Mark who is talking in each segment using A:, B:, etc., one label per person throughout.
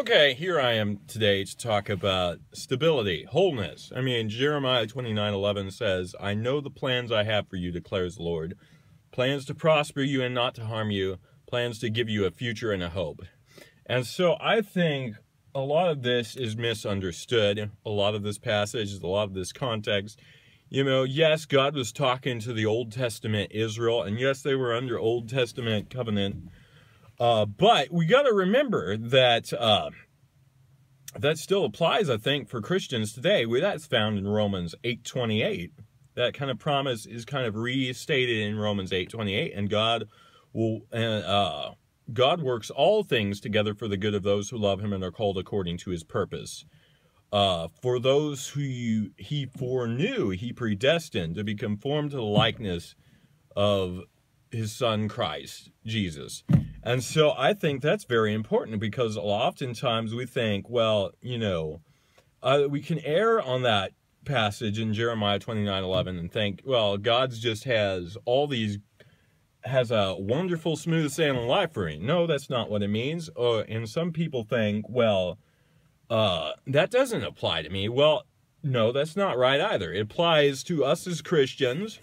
A: Okay, here I am today to talk about stability, wholeness. I mean, Jeremiah 29:11 says, "I know the plans I have for you, declares the Lord. Plans to prosper you and not to harm you, plans to give you a future and a hope." And so I think a lot of this is misunderstood. A lot of this passage, a lot of this context. Yes, God was talking to the Old Testament Israel, and yes, they were under Old Testament covenant. But we got to remember that that still applies, I think, for Christians today. That's found in Romans 8:28. That kind of promise is kind of restated in Romans 8:28, and God works all things together for the good of those who love Him and are called according to His purpose. For those who He foreknew, He predestined to be conformed to the likeness of His Son Christ Jesus. And so I think that's very important, because oftentimes we think, well, we can err on that passage in Jeremiah 29:11 and think, well, God just has a wonderful, smooth sailing life for me. No, that's not what it means. And some people think, well, that doesn't apply to me. Well, no, that's not right either. It applies to us as Christians,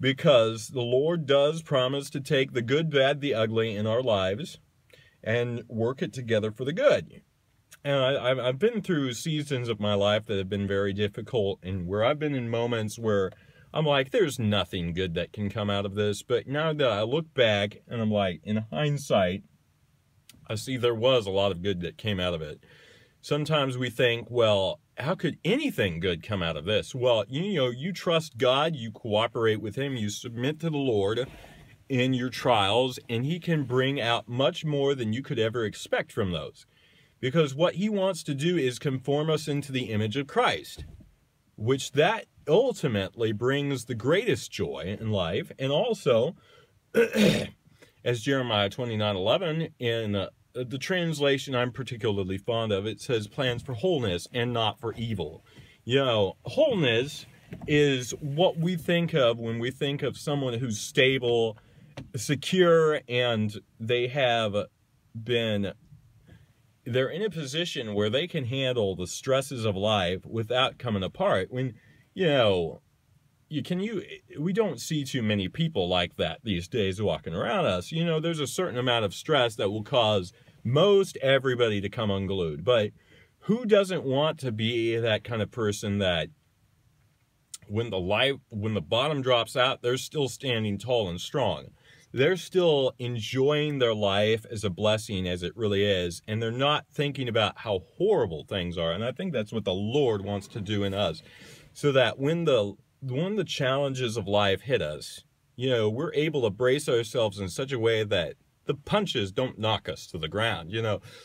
A: because the Lord does promise to take the good, bad, the ugly in our lives and work it together for the good. And I've been through seasons of my life that have been very difficult, and where I've been in moments where I'm like, there's nothing good that can come out of this. But now that I look back and I'm like, in hindsight, I see there was a lot of good that came out of it. Sometimes we think, well, how could anything good come out of this? Well, you trust God, you cooperate with Him, you submit to the Lord in your trials, and He can bring out much more than you could ever expect from those. Because what He wants to do is conform us into the image of Christ, which that ultimately brings the greatest joy in life. And also, as Jeremiah 29:11 in the translation I'm particularly fond of, it says plans for wholeness and not for evil. Wholeness is what we think of when we think of someone who's stable, secure, and they're in a position where they can handle the stresses of life without coming apart. When, we don't see too many people like that these days walking around us. There's a certain amount of stress that will cause most everybody to come unglued. But who doesn't want to be that kind of person that when the bottom drops out, they're still standing tall and strong. They're still enjoying their life as a blessing as it really is, and they're not thinking about how horrible things are. And I think that's what the Lord wants to do in us, so that when the challenges of life hit us, we're able to brace ourselves in such a way that the punches don't knock us to the ground.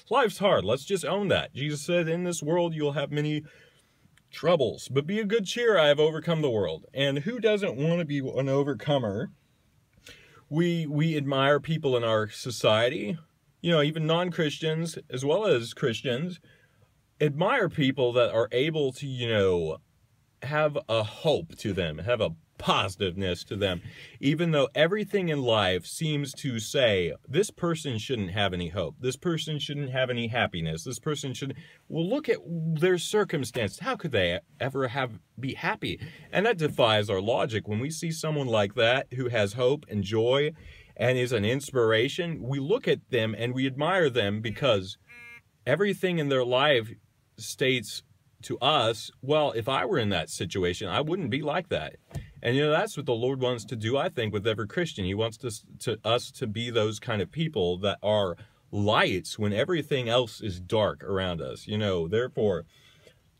A: Life's hard. Let's just own that. Jesus said, in this world you'll have many troubles, but be of good cheer. I have overcome the world. And who doesn't want to be an overcomer? We admire people in our society, even non-Christians as well as Christians, admire people that are able to, have a hope to them, have a positiveness to them, even though everything in life seems to say, this person shouldn't have any hope, this person shouldn't have any happiness, this person should. Well, look at their circumstance. How could they ever be happy? And that defies our logic. When we see someone like that who has hope and joy and is an inspiration, we look at them and we admire them, because everything in their life states to us, well, if I were in that situation, I wouldn't be like that. And that's what the Lord wants to do, I think, with every Christian. He wants us to be those kind of people that are lights when everything else is dark around us. Therefore,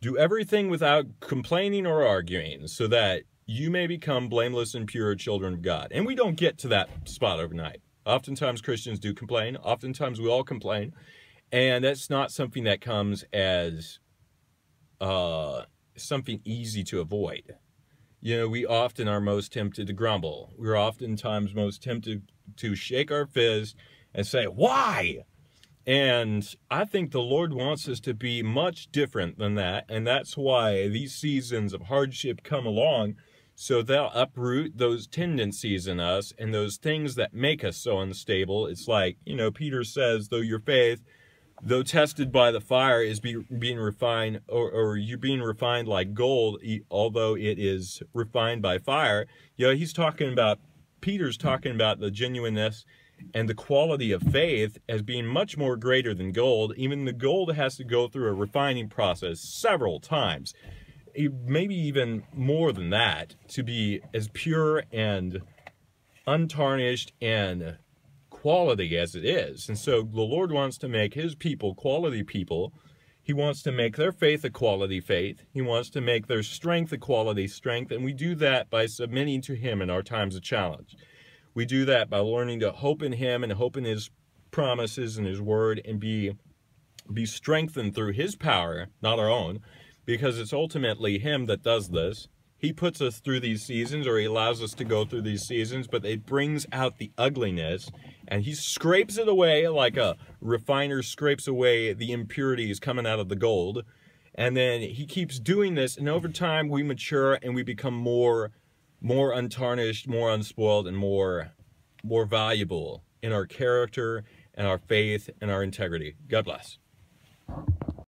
A: do everything without complaining or arguing, so that you may become blameless and pure children of God. And we don't get to that spot overnight. Oftentimes Christians do complain. Oftentimes we all complain. And that's not something that comes as something easy to avoid. We often are most tempted to grumble. We're oftentimes most tempted to shake our fist and say, why? And I think the Lord wants us to be much different than that. And that's why these seasons of hardship come along, so they'll uproot those tendencies in us and those things that make us so unstable. It's like, Peter says, though your faith though tested by the fire, is being refined, or you're being refined like gold, although it is refined by fire. You know, Peter's talking about the genuineness and the quality of faith as being much more greater than gold. Even the gold has to go through a refining process several times, maybe even more than that, to be as pure and untarnished and quality as it is. And so the Lord wants to make his people quality people. He wants to make their faith a quality faith. He wants to make their strength a quality strength. And we do that by submitting to him in our times of challenge. We do that by learning to hope in him and hope in his promises and his word, and be strengthened through his power, not our own, because it's ultimately him that does this. He puts us through these seasons, or he allows us to go through these seasons, but it brings out the ugliness, and he scrapes it away like a refiner scrapes away the impurities coming out of the gold. And then he keeps doing this, and over time we mature and we become more untarnished, more unspoiled, and more valuable in our character and our faith and our integrity. God bless.